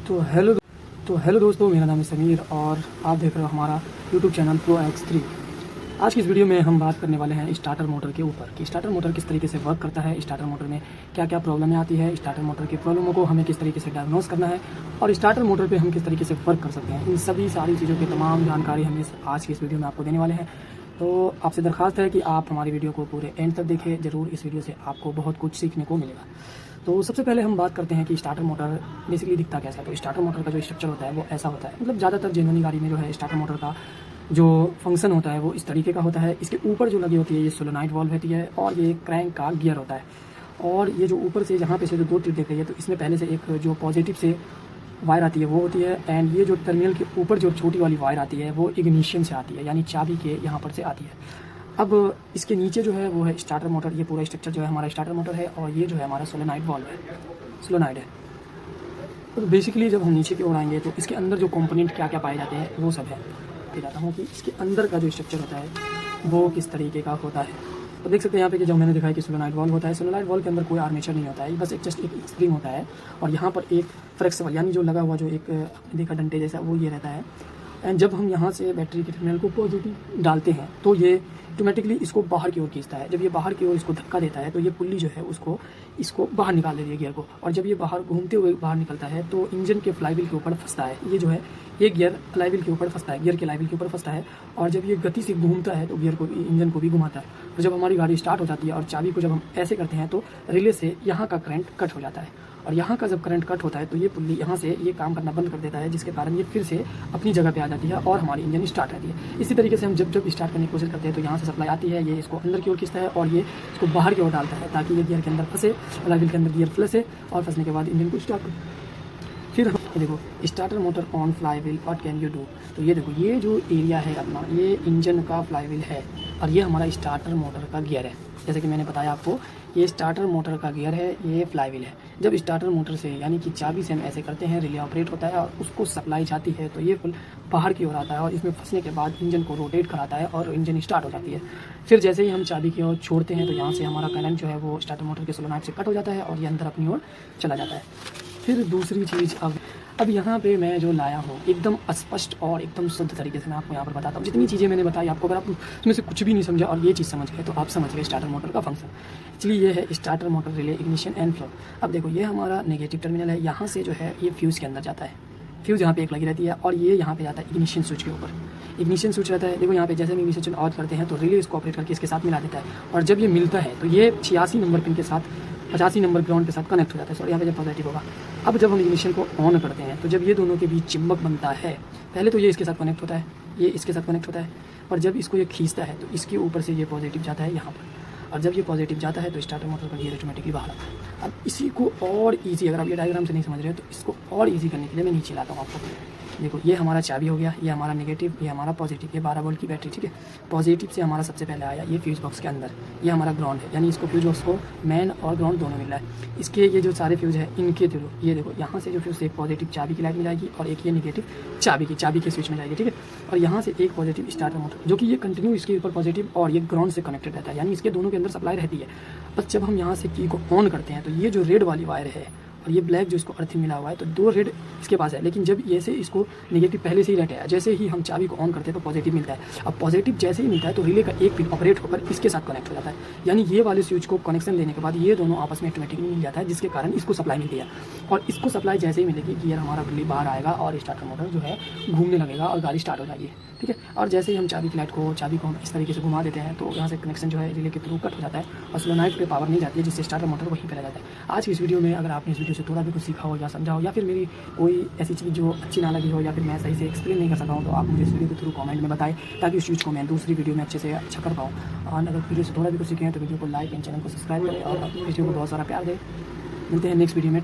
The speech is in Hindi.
तो हेलो दोस्तों, मेरा नाम है समीर और आप देख रहे हो हमारा यूट्यूब चैनल प्रो X3। आज की इस वीडियो में हम बात करने वाले हैं स्टार्टर मोटर के ऊपर कि स्टार्टर मोटर किस तरीके से वर्क करता है, स्टार्टर मोटर में क्या क्या प्रॉब्लमें आती है, स्टार्टर मोटर की प्रॉब्लमों को हमें किस तरीके से डायग्नोस करना है और स्टार्टर मोटर पे हम किस तरीके से वर्क कर सकते हैं। इन सभी सारी चीज़ों की तमाम जानकारी हम आज की इस वीडियो में आपको देने वाले हैं। तो आपसे दरख्वास्त है कि आप हमारी वीडियो को पूरे एंड तक देखें। ज़रूर इस वीडियो से आपको बहुत कुछ सीखने को मिलेगा। तो सबसे पहले हम बात करते हैं कि स्टार्टर मोटर बेसिकली दिखता कैसा है। तो स्टार्टर मोटर का जो स्ट्रक्चर होता है वो ऐसा होता है, मतलब ज़्यादातर जेन्युइन गाड़ी में जो है स्टार्टर मोटर का जो फंक्शन होता है वो इस तरीके का होता है। इसके ऊपर जो लगी होती है ये सोलेनॉइड वाल्व होती है और ये क्रैंक का गियर होता है। और ये जो ऊपर से जहाँ पे से जो दो टिप देख रही है तो इसमें पहले से एक जो पॉजिटिव से वायर आती है वो होती है, एंड ये जो टर्मिनल के ऊपर जो छोटी वाली वायर आती है वो इग्निशन से आती है, यानी चाबी के यहाँ पर से आती है। अब इसके नीचे जो है वो है स्टार्टर मोटर। ये पूरा स्ट्रक्चर जो है हमारा स्टार्टर मोटर है और ये जो है हमारा सोलेनॉइड वाल्व है, सोलेनॉइड है। तो बेसिकली जब हम नीचे की ओर आएंगे तो इसके अंदर जो कंपोनेंट क्या क्या पाए जाते हैं वो सब है। बताता हूँ कि इसके अंदर का जो स्ट्रक्चर होता है वो किस तरीके का होता है। तो देख सकते हैं यहाँ पे कि जो मैंने दिखाया कि सोलेनॉइड वाल्व होता है। सोलेनॉइड वाल्व के अंदर कोई आर्मेचर नहीं होता है, बस एक जस्ट एक स्प्रिंग होता है और यहाँ पर एक फ्लेक्सिबल यानी जो लगा हुआ जो एक देखा डंडे जैसा वो ये रहता है। एंड जब हम यहाँ से बैटरी के टर्मिनल को पॉजिटिव डालते हैं तो ये ऑटोमेटिकली इसको बाहर की ओर खींचता है। जब ये बाहर की ओर इसको धक्का देता है तो ये पुल्ली जो है इसको बाहर निकाल देती है गियर को, और जब ये बाहर घूमते हुए बाहर निकलता है तो इंजन के फ्लाईव्हील के ऊपर फंसता है। ये जो है ये गियर फ्लाईव्हील के ऊपर फंसता है, गियर के फ्लाईव्हील के ऊपर फंसता है और जब ये गति से घूमता है तो गियर को इंजन को भी घुमाता है। और जब हमारी गाड़ी स्टार्ट हो जाती है और चाबी को जब हम ऐसे करते हैं तो रिले से यहाँ का करंट कट हो जाता है, और यहाँ का जब करंट कट होता है तो ये पुल्ली यहाँ से ये काम करना बंद कर देता है, जिसके कारण ये फिर से अपनी जगह पे आ जाती है और हमारी इंजन स्टार्ट रहती है। इसी तरीके से हम जब स्टार्ट करने की कोशिश करते हैं तो यहाँ से सप्लाई आती है, ये इसको अंदर की ओर खींचता है और ये इसको बाहर की ओर डालता है ताकि ये गियर के अंदर फंसे, फ्लाईव्हील के अंदर गियर फंसे और फंसने के बाद इंजन को स्टार्ट हो। फिर हम देखो starter motor on flywheel what can you do. तो ये देखो ये जो एरिया है अपना ये इंजन का फ्लाईव्हील है और ये हमारा स्टार्टर मोटर का गियर है। जैसे कि मैंने बताया आपको ये स्टार्टर मोटर का गियर है, ये फ्लाईव्हील है। जब स्टार्टर मोटर से यानी कि चाबी से हम ऐसे करते हैं, रिले ऑपरेट होता है और उसको सप्लाई जाती है तो ये फुल बाहर की ओर आता है और इसमें फंसने के बाद इंजन को रोटेट कराता है और इंजन स्टार्ट हो जाती है। फिर जैसे ही हम चाबी की ओर छोड़ते हैं तो यहाँ से हमारा करंट जो है वो स्टार्टर मोटर के सोलेनॉइड से कट हो जाता है और ये अंदर अपनी ओर चला जाता है। फिर दूसरी चीज़ अब यहाँ पे मैं जो लाया हूँ एकदम स्पष्ट और एकदम शुद्ध तरीके से मैं आपको यहाँ पर बताता हूँ। जितनी चीज़ें मैंने बताई आपको, अगर आप उसमें से कुछ भी नहीं समझा और ये चीज़ समझ गए तो आप समझ गए स्टार्टर मोटर का फंक्शन। एक्चुअली ये है starter motor relay ignition and flow. अब देखो ये हमारा नेगेटिव टर्मिनल है, यहाँ से जो है ये फ्यूज़ के अंदर जाता है, फ्यूज़ यहाँ पे एक लगी रहती है और ये यहाँ पे जाता है इग्निशन स्विच के ऊपर। इग्निशन स्विच रहता है, देखो यहाँ पे जैसे हम इग्निशन स्विच ऑन करते हैं तो रिले इसको ऑपरेट करके इसके साथ मिला देता है और जब ये मिलता है तो ये 86 नंबर पिन के साथ 85 नंबर ग्राउंड के साथ कनेक्ट हो जाता है। सॉरी यहाँ पे जब पॉजिटिव होगा। अब जब हम इग्निशन को ऑन करते हैं तो जब ये दोनों के बीच चुंबक बनता है, पहले तो ये इसके साथ कनेक्ट होता है, ये इसके साथ कनेक्ट होता है और जब इसको ये खींचता है तो इसके ऊपर से ये पॉजिटिव जाता है यहाँ पर, और जब ये पॉजिटिव जाता है तो स्टार्टर मोटर का गियर ऑटोमेटिकली बाहर आता है। अब इसी को और ईजी, अगर आप ये डायग्राम से नहीं समझ रहे हो तो इसको और ईजी करने के लिए मैं नीचे लाता हूँ आपको। देखो ये हमारा चाबी हो गया, ये हमारा नेगेटिव, ये हमारा पॉजिटिव, ये 12 वोल्ट की बैटरी, ठीक है। पॉजिटिव से हमारा सबसे पहले आया ये फ्यूज़ बॉक्स के अंदर, ये हमारा ग्राउंड है, यानी इसको फ्यूज़ बॉक्स को मेन और ग्राउंड दोनों मिल रहा है। इसके ये जो सारे फ्यूज़ है इनके थ्रू ये देखो यहाँ से जो फ्यूज़ एक पॉजिटिव चाबी की लाइट में जाएगी और एक ये नेगेटिव चाबी के स्विच में जाएगी, ठीक है। और यहाँ से एक पॉजिटिव स्टार्टर मोटर जो कि ये कंटिन्यू इसके ऊपर पॉजिटिव और ये ग्राउंड से कनेक्टेड रहता है, यानी इसके दोनों के अंदर सप्लाई रहती है। बस जब हम यहाँ से की को ऑन करते हैं तो ये जो रेड वाली वायर है और ये ब्लैक जो इसको अर्थिंग मिला हुआ है तो दो रेड इसके पास है, लेकिन जब ये से इसको नेगेटिव पहले से ही रहता है, जैसे ही हम चाबी को ऑन करते हैं तो पॉजिटिव मिलता है। अब पॉजिटिव जैसे ही मिलता है तो रिले का एक पिन ऑपरेट होकर इसके साथ कनेक्ट हो जाता है, यानी ये वाले स्विच को कनेक्शन देने के बाद ये दोनों आपस में ऑटोमेटिकली मिल जाता है, जिसके कारण इसको सप्लाई मिलती है। और इसको सप्लाई जैसे ही मिलेगी गियर हमारा बिल्ली बाहर आएगा और स्टार्टर मोटर जो है घूमने लगेगा और गाड़ी स्टार्ट हो जाएगी, ठीक है। और जैसे ही हम चाबी को हम इस तरीके से घुमा देते हैं तो यहाँ से कनेक्शन जो है रिले के थ्रू कट हो जाता है और सोलेनॉइड पे पावर नहीं जाती है, जिससे स्टार्टर मोटर वहीं पे रह जाता है। आज की इस वीडियो में अगर आपने इस वीडियो से थोड़ा भी कुछ सीखा हो या समझा हो या फिर मेरी कोई ऐसी चीज़ जो अच्छी ना लगी हो या फिर मैं सही से एक्सप्लेन नहीं कर सका हूँ तो आप मुझे इस वीडियो के थ्रू कमेंट में बताएं, ताकि उस चीज़ को मैं दूसरी वीडियो में अच्छे से अच्छा कर पाऊँ। और अगर वीडियो से थोड़ा भी कुछ सीखें तो वीडियो को लाइक एंड चैनल को सब्सक्राइब करें और वीडियो को बहुत सारा प्यार दें। मिलते हैं नेक्स्ट वीडियो में।